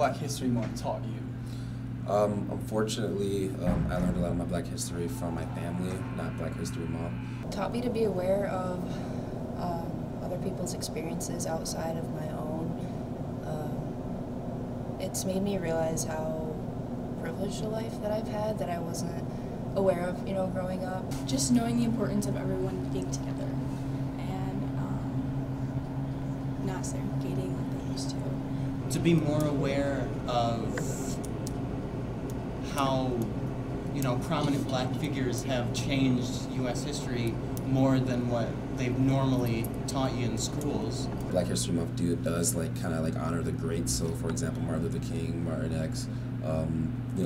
Black History Month taught you? Unfortunately, I learned a lot of my Black history from my family, not Black History Month. It taught me to be aware of other people's experiences outside of my own. It's made me realize how privileged a life that I've had that I wasn't aware of, growing up. Just knowing the importance of everyone being together and not segregating like they used to. To be more aware of how, prominent Black figures have changed U.S. history more than what they've normally taught you in schools. Black History Month does kind of honor the greats. So, for example, Martin Luther King, Martin X,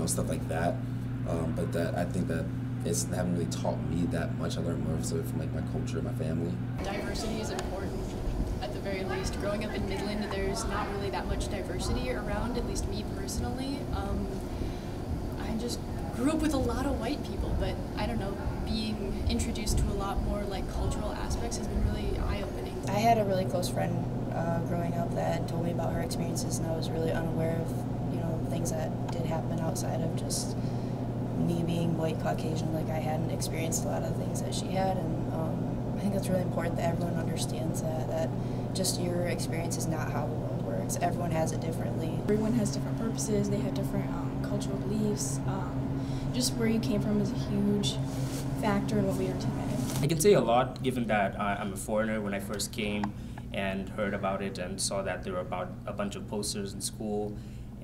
stuff like that. But I think that they haven't really taught me that much. I learned more so from my culture and my family. Diversity is important, at the very least. Growing up in Midland, there's not really that much diversity around, at least me personally. I just grew up with a lot of white people, but I don't know, being introduced to a lot more cultural aspects has been really eye-opening. I had a really close friend growing up that told me about her experiences, and I was really unaware of things that did happen outside of just me being white Caucasian. I hadn't experienced a lot of things that she had, and I think it's really important that everyone understands that just your experience is not how the world works. Everyone has it differently. Everyone has different purposes, they have different cultural beliefs. Just where you came from is a huge factor in what we are today. I can say a lot given that I'm a foreigner. When I first came and heard about it and saw that there were about a bunch of posters in school,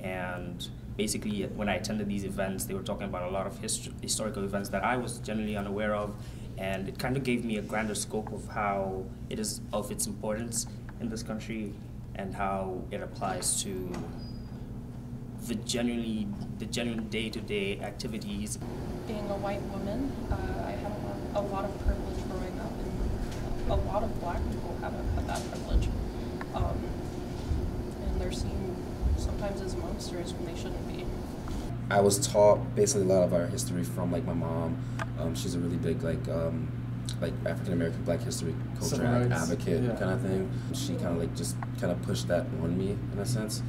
and basically when I attended these events they were talking about a lot of historical events that I was generally unaware of, and it kind of gave me a grander scope of how it is of its importance in this country and how it applies to the genuine day-to-day activities. Being a white woman, I had a lot of privilege growing up, and a lot of Black people haven't had that privilege. And they're seen sometimes as monsters when they shouldn't be. I was taught basically a lot of our history from my mom. She's a really big African American Black history culture advocate kind of thing. She just pushed that on me in a sense.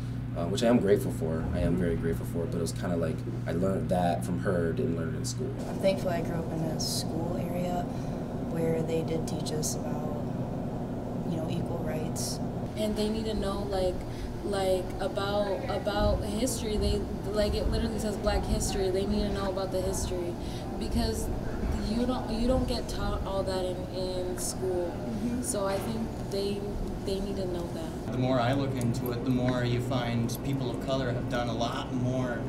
Which I am grateful for. I am very grateful for it, but it was kind of I learned that from her, didn't learn it in school. I'm thankful I grew up in a school area where they did teach us about, equal rights. And they need to know about history. They it literally says Black history. They need to know about the history because you don't get taught all that in school. Mm-hmm. So I think they need to know that. The more I look into it, the more you find people of color have done a lot more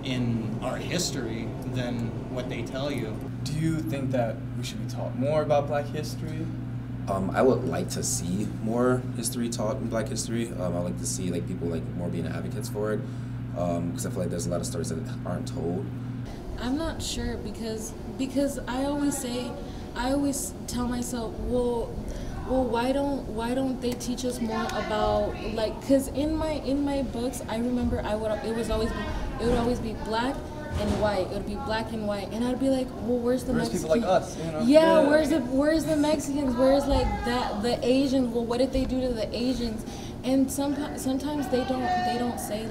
in our history than what they tell you. Do you think that we should be taught more about Black history? I would like to see more history taught in Black history. I would like to see people more being advocates for it, because I feel there's a lot of stories that aren't told. I'm not sure because I always tell myself, well, why don't they teach us more about because in my books I remember it would always be black and white. It would be black and white, and I'd be like, well, where's the Mexicans? People like us, Yeah, where's the Mexicans? Where's the Asians? Well, what did they do to the Asians? And sometimes they don't say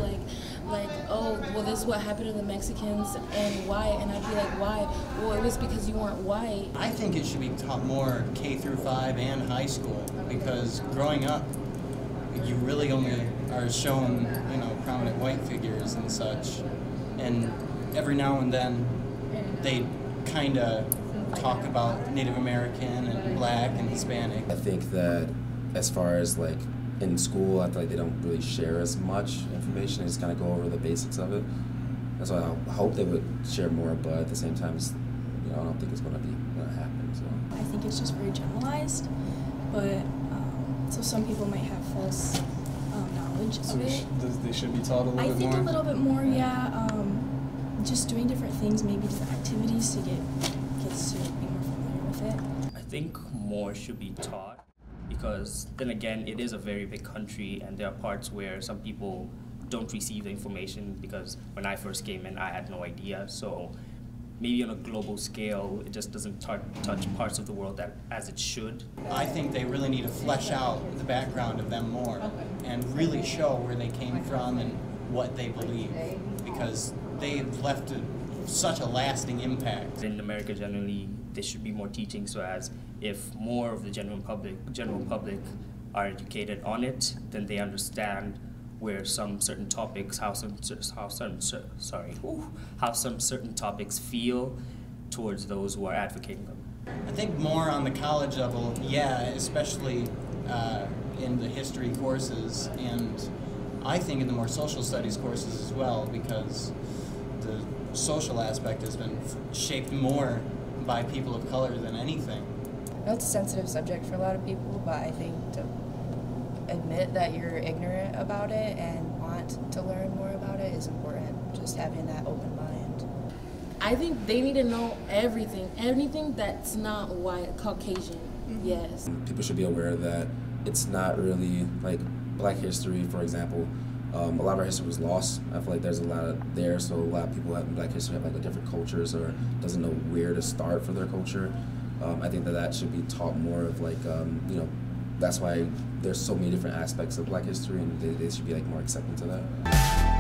oh, well, this is what happened to the Mexicans and why, and I'd be like, why? Well, it was because you weren't white. I think it should be taught more K-5 and high school, because growing up, you really only are shown, prominent white figures and such, and every now and then they kind of talk about Native American and Black and Hispanic. I think that as far as in school, I feel they don't really share as much information. They just kind of go over the basics of it. That's why I hope they would share more, but at the same time, I don't think it's going to happen. So I think it's just very generalized, but so some people might have false knowledge of it. They should be taught a little bit more? I think a little bit more, yeah. Just doing different things, maybe different activities to get kids to be more familiar with it. I think more should be taught, because then again, it is a very big country, and there are parts where some people don't receive the information, because when I first came in, I had no idea. So maybe on a global scale, it just doesn't touch parts of the world as it should. I think they really need to flesh out the background of them more and really show where they came from and what they believe, because they've left such a lasting impact. In America generally, there should be more teaching, so as if more of the general public are educated on it, then they understand where some certain topics, how some certain topics feel towards those who are advocating them. I think more on the college level, yeah, especially in the history courses, and I think in the more social studies courses as well, because the social aspect has been shaped more by people of color than anything. I know it's a sensitive subject for a lot of people, but I think to admit that you're ignorant about it and want to learn more about it is important, just having that open mind. I think they need to know anything that's not white, Caucasian, yes. People should be aware that it's not really, like, Black history, for example, a lot of our history was lost. I feel like there's a lot there, so a lot of people in Black history have like different cultures or doesn't know where to start for their culture. I think that should be taught more of, like, you know, that's why there's so many different aspects of Black history, and they should be like more accepting to that.